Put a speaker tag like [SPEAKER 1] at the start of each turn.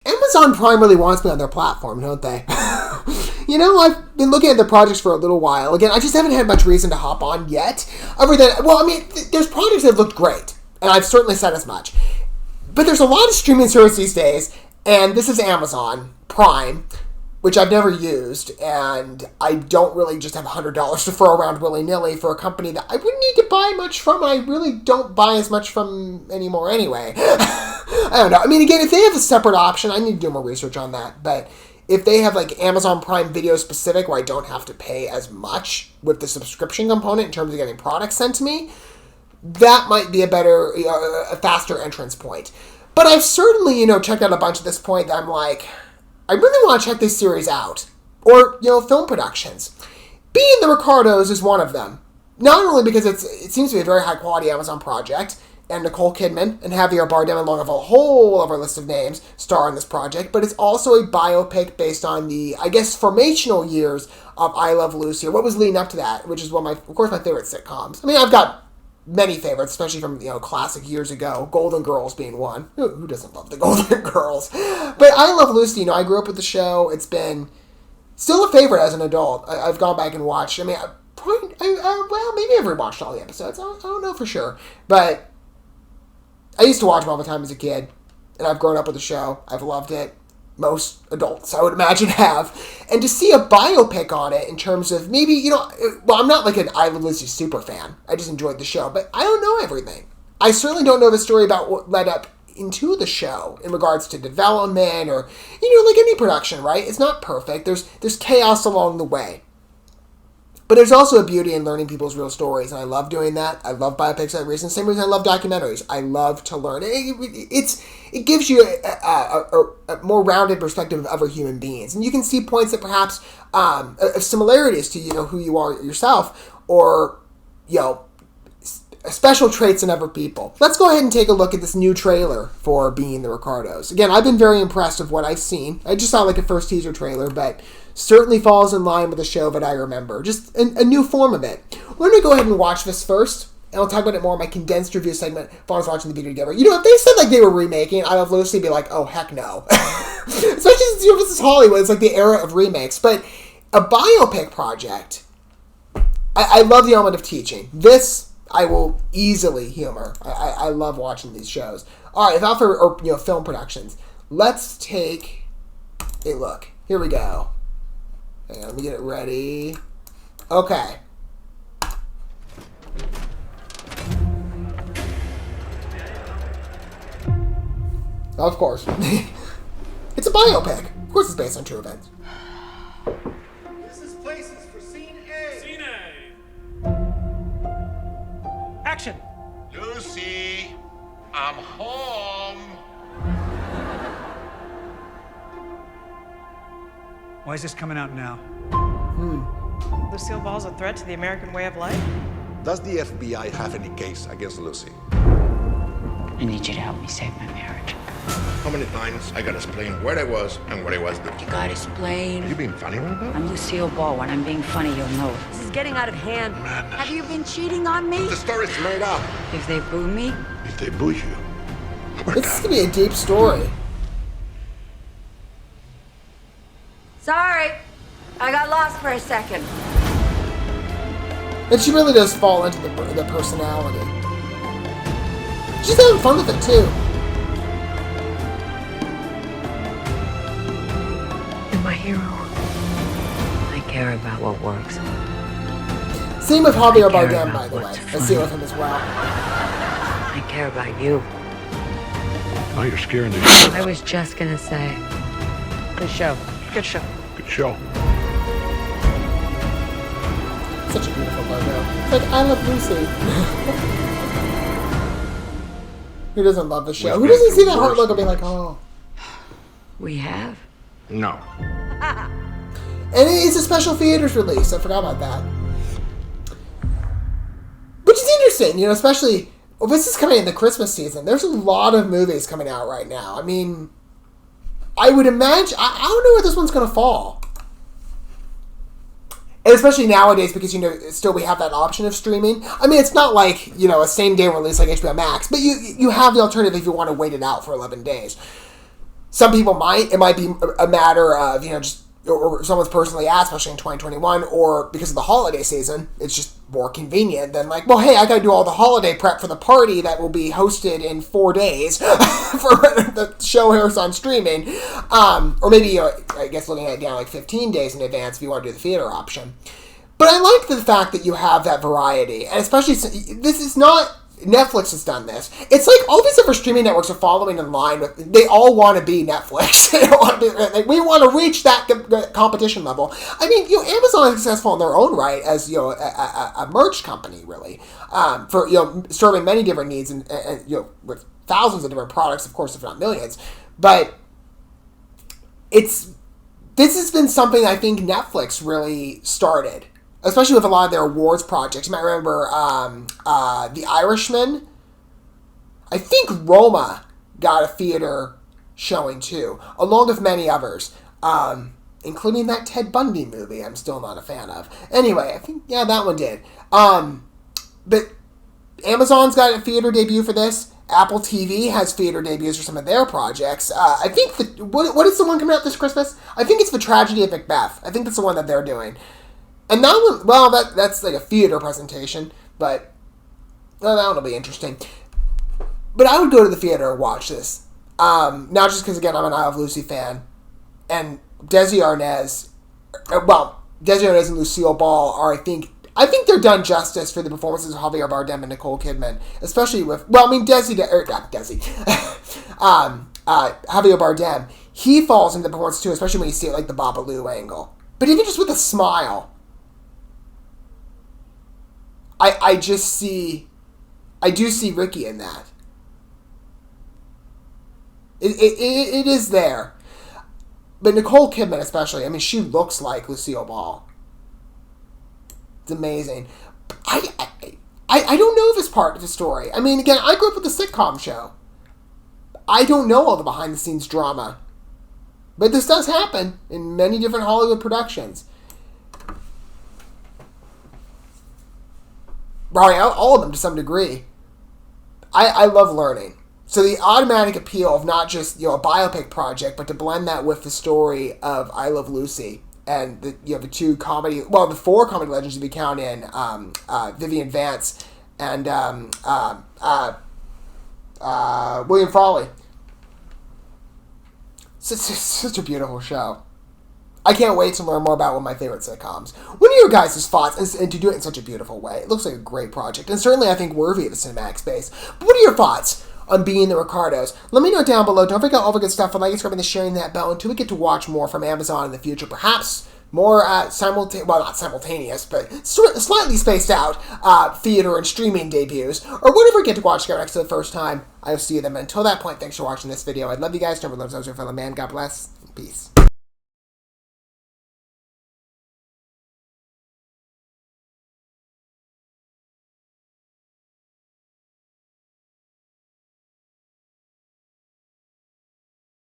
[SPEAKER 1] Amazon Prime really wants me on their platform, don't they? I've been looking at their projects for a little while. Again, I just haven't had much reason to hop on yet. Other than, there's projects that have looked great, and I've certainly said as much. But there's a lot of streaming services these days, and this is Amazon Prime, which I've never used, and I don't really just have $100 to throw around willy-nilly for a company that I wouldn't need to buy much from. I really don't buy as much from anymore anyway. I don't know. Again, if they have a separate option, I need to do more research on that, but if they have Amazon Prime Video specific where I don't have to pay as much with the subscription component in terms of getting products sent to me, that might be a better, a faster entrance point. But I've certainly, checked out a bunch at this point that I'm like, I really want to check this series out. Or, film productions. Being the Ricardos is one of them. Not only because it seems to be a very high-quality Amazon project, and Nicole Kidman and Javier Bardem, along with a whole other list of names, star in this project, but it's also a biopic based on the, formational years of I Love Lucy, or what was leading up to that, which is of course, my favorite sitcoms. I've got many favorites, especially from, classic years ago, Golden Girls being one. Who doesn't love the Golden Girls? But I Love Lucy, I grew up with the show. It's been still a favorite as an adult. I've gone back and watched. Maybe I've rewatched all the episodes. I don't know for sure. But I used to watch them all the time as a kid, and I've grown up with the show. I've loved it. Most adults, I would imagine, have. And to see a biopic on it in terms of maybe, I'm not like an I Love Lucy super fan. I just enjoyed the show, but I don't know everything. I certainly don't know the story about what led up into the show in regards to development or, like any production, right? It's not perfect. There's chaos along the way. But there's also a beauty in learning people's real stories, and I love doing that. I love biopics for that reason. Same reason I love documentaries. I love to learn. It gives you a more rounded perspective of other human beings, and you can see points that perhaps of similarities to who you are yourself, or special traits in other people. Let's go ahead and take a look at this new trailer for Being the Ricardos. Again, I've been very impressed with what I've seen. I just saw a first teaser trailer, but certainly falls in line with the show that I remember. Just a new form of it. We're going to go ahead and watch this first, and I'll talk about it more in my condensed review segment if I was watching the video together. If they said they were remaking I Love Lucy, I'd be like, oh, heck no. Especially since this is Hollywood. It's the era of remakes. But a biopic project, I love the element of teaching. This I will easily humor. I love watching these shows. All right, without further film productions, let's take a look. Here we go. Hang on, let me get it ready. Okay. Of course. It's a biopic. Of course it's based on true events.
[SPEAKER 2] This is places for scene A.
[SPEAKER 3] Scene A.
[SPEAKER 2] Action.
[SPEAKER 4] Lucy, I'm home.
[SPEAKER 2] Why is this coming out now?
[SPEAKER 5] Lucille Ball's a threat to the American way of life?
[SPEAKER 6] Does the FBI have any case against Lucy?
[SPEAKER 7] I need you to help me save my marriage.
[SPEAKER 4] How many times I gotta explain where I was and what I was doing?
[SPEAKER 7] You gotta explain.
[SPEAKER 4] You being funny right now?
[SPEAKER 7] I'm Lucille Ball. When I'm being funny, you'll know.
[SPEAKER 5] This is getting out of hand.
[SPEAKER 4] Madness.
[SPEAKER 7] Have you been cheating on me?
[SPEAKER 4] The story's made up.
[SPEAKER 7] If they boo me,
[SPEAKER 4] If they boo you, we're
[SPEAKER 1] This is
[SPEAKER 4] done.
[SPEAKER 1] going to be a deep story.
[SPEAKER 5] Sorry, I got lost for a second.
[SPEAKER 1] And she really does fall into the personality. She's having fun with it, too.
[SPEAKER 7] you're my hero. I care about what works.
[SPEAKER 1] Same with Javier
[SPEAKER 7] I care
[SPEAKER 1] Bardem,
[SPEAKER 7] about
[SPEAKER 1] by the way.
[SPEAKER 7] what's
[SPEAKER 1] I see
[SPEAKER 7] funny.
[SPEAKER 1] with him as well.
[SPEAKER 7] I care about you.
[SPEAKER 4] Oh, you're scaring the shit.
[SPEAKER 7] I was just gonna say, good show. Good show.
[SPEAKER 4] Good show.
[SPEAKER 1] Such a beautiful logo. It's like, I Love Lucy. Who doesn't love the show? Who
[SPEAKER 4] We've
[SPEAKER 1] doesn't
[SPEAKER 4] been
[SPEAKER 1] see
[SPEAKER 4] through
[SPEAKER 1] that heart
[SPEAKER 4] worse
[SPEAKER 1] logo and be like, oh.
[SPEAKER 7] We have?
[SPEAKER 4] No.
[SPEAKER 1] And it is a special theaters release. I forgot about that. Which is interesting, especially, well, this is coming in the Christmas season. There's a lot of movies coming out right now. I mean, I would imagine, I don't know where this one's going to fall. And especially nowadays, because, still we have that option of streaming. I mean, it's not like, a same-day release like HBO Max, but you have the alternative if you want to wait it out for 11 days. Some people might. It might be a matter of, or someone's personally asked, especially in 2021, or because of the holiday season, it's just more convenient than like, well, hey, I got to do all the holiday prep for the party that will be hosted in 4 days for the show airs on streaming. Or maybe, I guess looking at it down like 15 days in advance if you want to do the theater option. But I like the fact that you have that variety, and especially, this is not... Netflix has done this. It's like all these other streaming networks are following in line with. They all want to be Netflix. They want to be, like, we want to reach that competition level. I mean, Amazon is successful in their own right as a merch company, really, for serving many different needs and with thousands of different products, of course, if not millions. But this has been something I think Netflix really started. Especially with a lot of their awards projects. You might remember The Irishman. I think Roma got a theater showing too, along with many others, including that Ted Bundy movie I'm still not a fan of. Anyway, I think, that one did. But Amazon's got a theater debut for this. Apple TV has theater debuts for some of their projects. I think, what is the one coming out this Christmas? I think it's The Tragedy of Macbeth. I think that's the one that they're doing. And that one, well, that's like a theater presentation, but that one will be interesting. But I would go to the theater and watch this. Not just because, again, I'm an I Love Lucy fan. And Desi Arnaz and Lucille Ball are, I think they're done justice for the performances of Javier Bardem and Nicole Kidman. Especially with, Javier Bardem. He falls into the performance too, especially when you see it like the Babalu angle. But even just with a smile, I do see Ricky in that. It is there. But Nicole Kidman especially, I mean, she looks like Lucille Ball. It's amazing. I don't know if it's part of the story. I mean, again, I grew up with a sitcom show. I don't know all the behind-the-scenes drama. But this does happen in many different Hollywood productions. Probably all of them to some degree. I love learning. So the automatic appeal of not just a biopic project, but to blend that with the story of I Love Lucy and the the 4 comedy legends if you count in Vivian Vance and William Frawley. Such a beautiful show. I can't wait to learn more about one of my favorite sitcoms. What are your guys' thoughts? And to do it in such a beautiful way. It looks like a great project. And certainly, I think, worthy of the cinematic space. But what are your thoughts on Being the Ricardos? Let me know down below. Don't forget all the good stuff. Like, subscribing, and sharing that bell until we get to watch more from Amazon in the future. Perhaps more not simultaneous, but slightly spaced out theater and streaming debuts. Or whatever we get to watch together next for the first time. I'll see you then. But until that point, thanks for watching this video. I love you guys. Never love your fellow man. God bless. Peace.